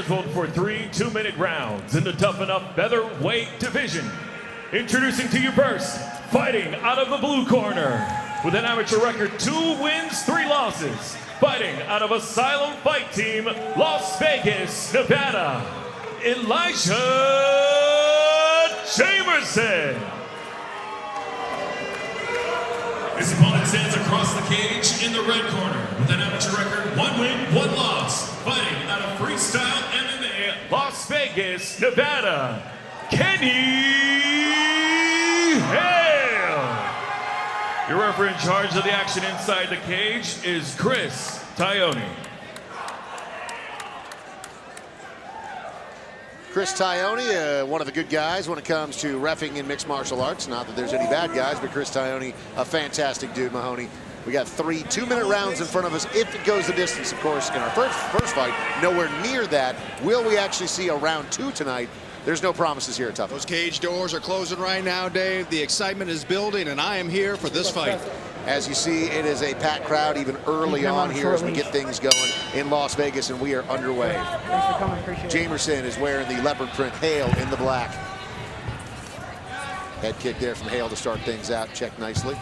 scheduled for 3 2-minute rounds in the Tuff-N-Uff featherweight division. Introducing to you first, fighting out of the blue corner, with an amateur record 2 wins, 3 losses, fighting out of Asylum Fight Team, Las Vegas, Nevada, Elijah Jamerson. His opponent stands across the cage in the red corner with an amateur record 1 win, 1 loss, fighting out of Freestyle MMA, Las Vegas, Nevada, Kenny Hale. Your referee in charge of the action inside the cage is Chris Tione. Chris Tione, one of the good guys when it comes to reffing in mixed martial arts. Not that there's any bad guys, but Chris Tione, a fantastic dude, Mahoney. We got 3 2-minute rounds in front of us if it goes the distance, of course, in our first fight. Nowhere near that. Will we actually see a round 2 tonight? There's no promises here at Tuff. Those cage doors are closing right now, Dave. The excitement is building, and I am here for this fight. As you see, it is a packed crowd even early on here as we get things going in Las Vegas, and we are underway. Thanks for coming, appreciate it. Jamerson is wearing the leopard print, Hale in the black. Head kick there from Hale to start things out, checked nicely.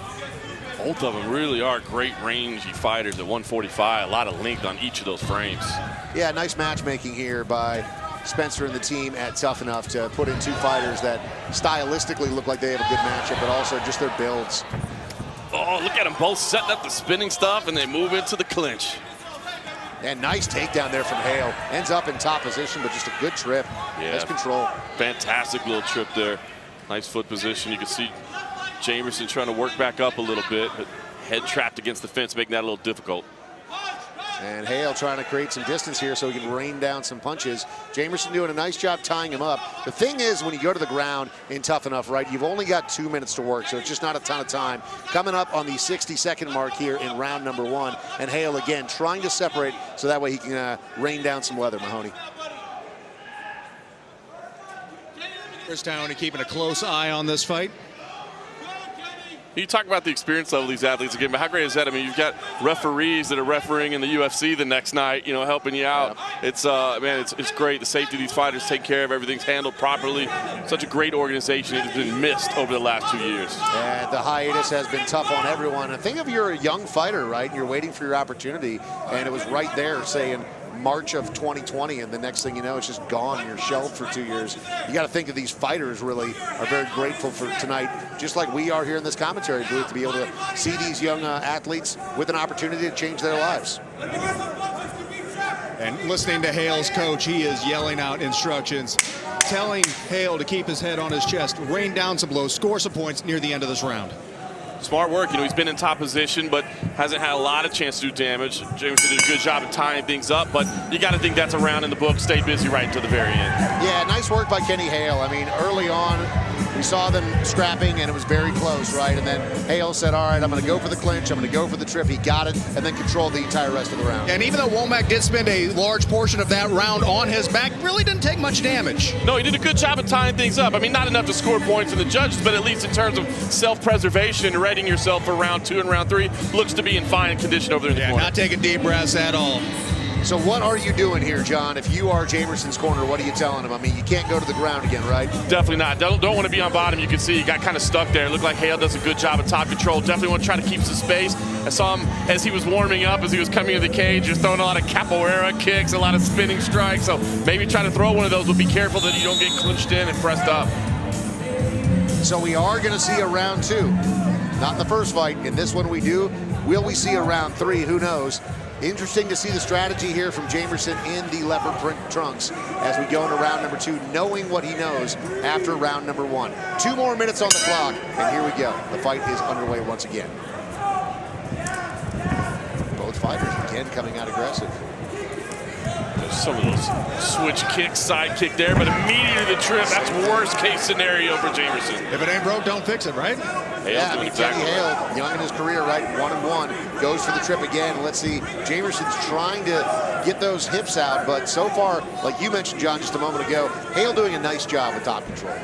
Both of them really are great rangy fighters at 145. A lot of length on each of those frames. Yeah, nice matchmaking here by Spencer and the team at Tuff-N-Uff to put in 2 fighters that stylistically look like they have a good matchup, but also just their builds. Oh, look at them both setting up the spinning stuff, and they move into the clinch. And nice takedown there from Hale. Ends up in top position, but just a good trip. Yeah. Nice control. Fantastic little trip there. Nice foot position. You can see Jamerson trying to work back up a little bit, but head trapped against the fence, making that a little difficult. And Hale trying to create some distance here so he can rain down some punches. Jamerson doing a nice job tying him up. The thing is, when you go to the ground in Tuff-N-Uff, right, you've only got 2 minutes to work, so it's just not a ton of time. Coming up on the 60-second mark here in round number 1, and Hale again trying to separate so that way he can rain down some weather, Mahoney. Chris Tione keeping a close eye on this fight. You talk about the experience level of these athletes again, but how great is that? I mean, you've got referees that are refereeing in the UFC the next night, you know, helping you out. Yeah. It's man, it's great. The safety of these fighters, take care of everything's handled properly. Such a great organization. It has been missed over the last 2 years. And the hiatus has been tough on everyone. And think of you're a young fighter, right? And you're waiting for your opportunity, and it was right there saying March of 2020, and the next thing you know, it's just gone. You're shelved for 2 years. You got to think that these fighters really are very grateful for tonight, just like we are here in this commentary booth, to be able to see these young athletes with an opportunity to change their lives. And listening to Hale's coach, he is yelling out instructions, telling Hale to keep his head on his chest, rain down some blows, score some points near the end of this round. Smart work. You know, he's been in top position, but hasn't had a lot of chance to do damage. Jamerson did a good job of tying things up, but you got to think that's a round in the book. Stay busy right until the very end. Yeah, nice work by Kenny Hale. I mean, early on, we saw them scrapping, and it was very close, right? And then Hale said, all right, I'm going to go for the clinch. I'm going to go for the trip. He got it, and then controlled the entire rest of the round. And even though Womack did spend a large portion of that round on his back, really didn't take much damage. No, he did a good job of tying things up. I mean, not enough to score points for the judges, but at least in terms of self-preservation and readying yourself for round 2 and round 3, looks to be in fine condition over there in the corner. Not taking deep breaths at all. So what are you doing here, John? If you are Jamerson's corner, what are you telling him? I mean, you can't go to the ground again, right? Definitely not. Don't want to be on bottom. You can see he got kind of stuck there. It looked like Hale does a good job of top control. Definitely want to try to keep some space. I saw him as he was warming up, as he was coming into the cage, just throwing a lot of capoeira kicks, a lot of spinning strikes. So maybe try to throw one of those, but be careful that you don't get clinched in and pressed up. So we are going to see a round 2. Not in the first fight. In this one we do. Will we see a round 3? Who knows? Interesting to see the strategy here from Jamerson in the leopard print trunks as we go into round number 2, knowing what he knows after round number 1. 2 more minutes on the clock, and here we go. The fight is underway once again. Both fighters again coming out aggressive. There's some of those switch kicks, side kick there, but immediately the trip. That's worst case scenario for Jamerson. If it ain't broke, don't fix it, right? Yeah, I mean, Kenny Hale, young in his career, right? 1-1, goes for the trip again. Let's see, Jamerson's trying to get those hips out, but so far, like you mentioned, John, just a moment ago, Hale doing a nice job with top control.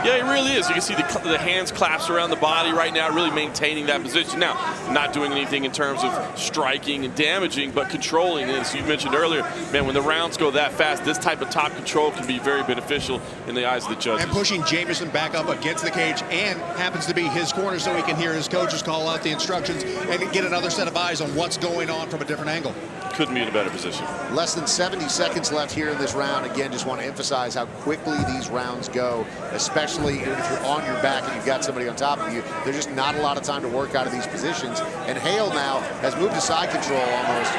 Yeah, he really is. You can see the hands clasp around the body right now, really maintaining that position. Now, not doing anything in terms of striking and damaging, but controlling. As you mentioned earlier, man, when the rounds go that fast, this type of top control can be very beneficial in the eyes of the judges. And pushing Jamerson back up against the cage and happens to be his corner so he can hear his coaches call out the instructions and get another set of eyes on what's going on from a different angle. Couldn't be in a better position. Less than 70 seconds left here in this round. Again, just want to emphasize how quickly these rounds go, especially if you're on your back and you've got somebody on top of you. There's just not a lot of time to work out of these positions. And Hale now has moved to side control almost.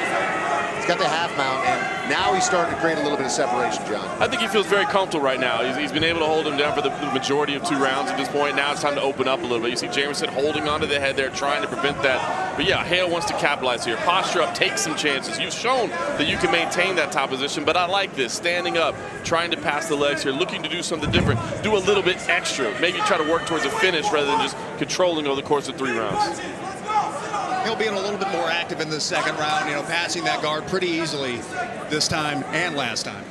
He's got the half mount, and now he's starting to create a little bit of separation, John. I think he feels very comfortable right now. He's been able to hold him down for the majority of 2 rounds at this point. Now it's time to open up a little bit. You see Jamerson holding onto the head there, trying to prevent that. But yeah, Hale wants to capitalize here. Posture up, take some chances. You've shown that you can maintain that top position, but I like this. Standing up, trying to pass the legs here, looking to do something different. Do a little bit extra. Maybe try to work towards a finish rather than just controlling over the course of 3 rounds. He'll be a little bit more active in the second round, you know, passing that guard pretty easily this time and last time.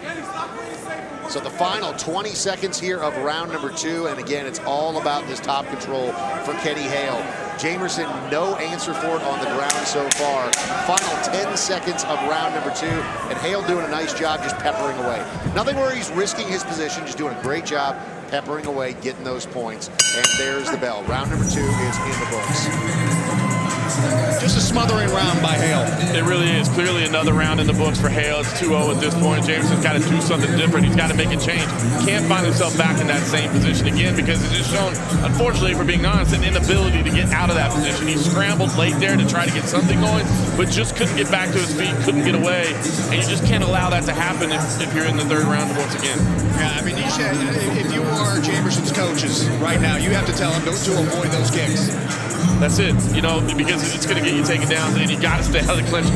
So the final 20 seconds here of round number 2, and again, it's all about this top control for Kenny Hale. Jamerson, no answer for it on the ground so far. Final 10 seconds of round number 2, and Hale doing a nice job just peppering away. Nothing where he's risking his position, just doing a great job peppering away, getting those points. And there's the bell. Round number 2 is in the books. Just a smothering round by Hale. It really is. Clearly another round in the books for Hale. It's 2-0 at this point. Jamerson's got to do something different. He's got to make a change. Can't find himself back in that same position again because it's just shown, unfortunately, if we're being honest, an inability to get out of that position. He scrambled late there to try to get something going, but just couldn't get back to his feet, couldn't get away. And you just can't allow that to happen if you're in the 3rd round once again. Yeah, I mean, if you are Jamerson's coaches right now, you have to tell him to avoid those kicks. That's it, you know, because it's going to get you taken down, and you got to stay out of the clinch.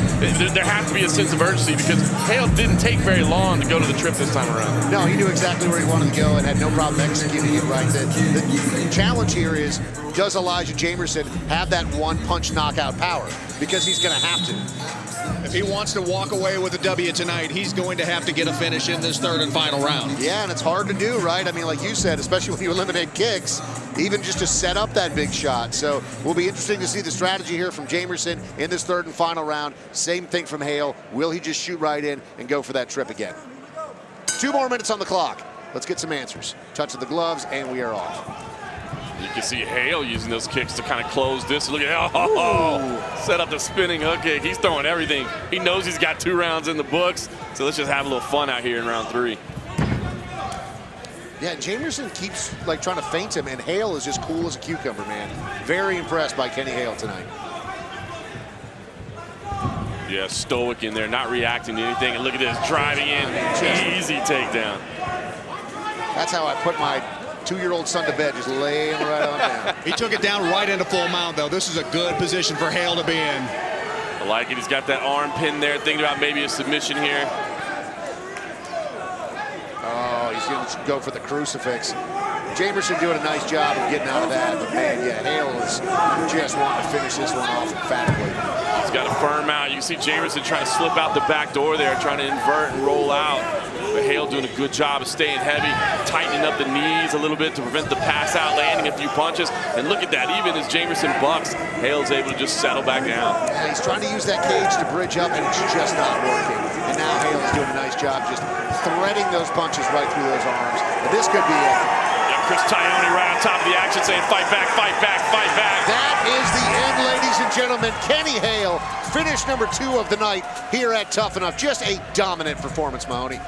There has to be a sense of urgency because Hale didn't take very long to go to the trip this time around. No, he knew exactly where he wanted to go and had no problem executing it right. The challenge here is, does Elijah Jamerson have that one-punch knockout power? Because he's going to have to. If he wants to walk away with a W tonight, he's going to have to get a finish in this 3rd and final round. Yeah, and it's hard to do, right? I mean, like you said, especially when you eliminate kicks, even just to set up that big shot. So will be interesting to see the strategy here from Jamerson in this 3rd and final round. Same thing from Hale. Will he just shoot right in and go for that trip again? 2 more minutes on the clock. Let's get some answers. Touch of the gloves, and we are off. You can see Hale using those kicks to kind of close this. Look at set up the spinning hook kick. He's throwing everything. He knows he's got 2 rounds in the books. So let's just have a little fun out here in round 3. Yeah, Jamerson keeps like trying to feint him, and Hale is just cool as a cucumber, man. Very impressed by Kenny Hale tonight. Yeah, stoic in there, not reacting to anything. And look at this, driving in, easy takedown. That's how I put my 2-year-old son to bed, just laying right on down. He took it down right into full mount, though. This is a good position for Hale to be in. I like it. He's got that arm pin there, thinking about maybe a submission here. Oh, he's going to go for the crucifix. Jamerson doing a nice job of getting out of that, but man, yeah, Hale is just wanting to finish this one off emphatically. He's got a firm out. You can see Jamerson trying to slip out the back door there, trying to invert and roll out. But Hale doing a good job of staying heavy, tightening up the knees a little bit to prevent the pass out, landing a few punches. And look at that, even as Jamerson bucks, Hale's able to just settle back down. Yeah, he's trying to use that cage to bridge up, and it's just not working. And now Hale's doing a nice job just threading those punches right through those arms. And this could be it. Chris Tione right on top of the action saying, fight back, fight back, fight back. That is the end, ladies and gentlemen. Kenny Hale, finish number 2 of the night here at Tuff-N-Uff. Just a dominant performance, Mahoney.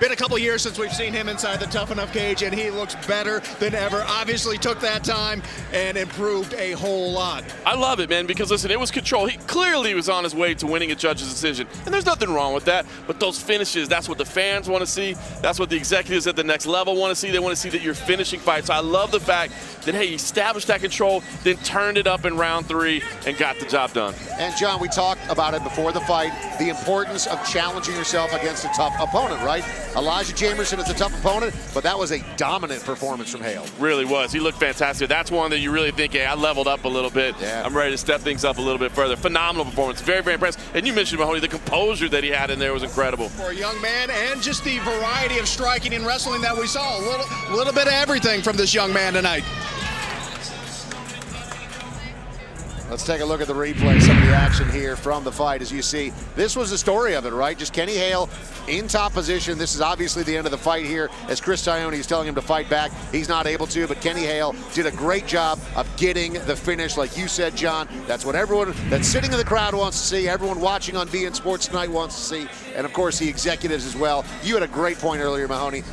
Been a couple years since we've seen him inside the Tuff-N-Uff cage, and he looks better than ever. Obviously took that time and improved a whole lot. I love it, man, because listen, it was control. He clearly was on his way to winning a judge's decision, and there's nothing wrong with that. But those finishes, that's what the fans want to see. That's what the executives at the next level want to see. They want to see that you're finishing fights. So I love the fact that, hey, he established that control, then turned it up in round 3 and got the job done. And John, we talked about it before the fight, the importance of challenging yourself against a tough opponent, right? Elijah Jamerson is a tough opponent, but that was a dominant performance from Hale. Really was. He looked fantastic. That's one that you really think, hey, I leveled up a little bit. Yeah. I'm ready to step things up a little bit further. Phenomenal performance. Very, very impressive. And you mentioned, Mahoney, the composure that he had in there was incredible. For a young man, and just the variety of striking and wrestling that we saw. A little bit of everything from this young man tonight. Let's take a look at the replay, some of the action here from the fight. As you see, this was the story of it, right? Just Kenny Hale in top position. This is obviously the end of the fight here, as Chris Tione is telling him to fight back. He's not able to, but Kenny Hale did a great job of getting the finish. Like you said, John, that's what everyone that's sitting in the crowd wants to see, everyone watching on beIN Sports Tonight wants to see, and of course the executives as well. You had a great point earlier, Mahoney.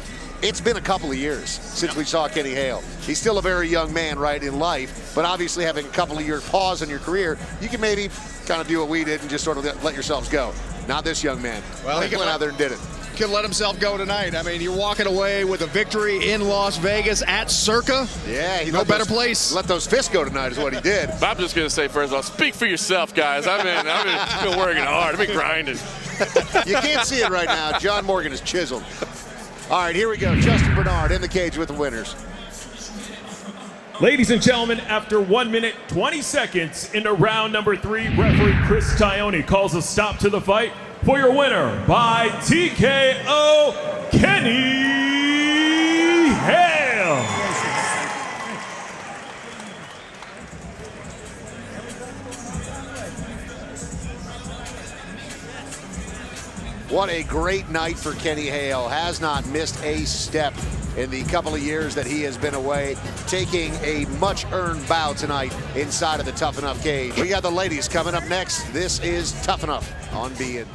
It's been a couple of years since we saw Kenny Hale. He's still a very young man, right, in life, but obviously having a couple of years pause in your career, you can maybe kind of do what we did and just sort of let yourselves go. Not this young man. Well, he went out there and did it. Could let himself go tonight. I mean, you're walking away with a victory in Las Vegas at Circa. Yeah, he no better place. Let those fists go tonight is what he did. But I'm just going to say, first of all, speak for yourself, guys. I've been working hard. I've been grinding. You can't see it right now. John Morgan is chiseled. All right, here we go. Justin Bernard in the cage with the winners. Ladies and gentlemen, after 1 minute, 20 seconds into round number 3, referee Chris Tione calls a stop to the fight for your winner by TKO, Kenny Hale. What a great night for Kenny Hale. Has not missed a step in the couple of years that he has been away, taking a much-earned bow tonight inside of the Tuff-N-Uff cage. We got the ladies coming up next. This is Tuff-N-Uff on beIN.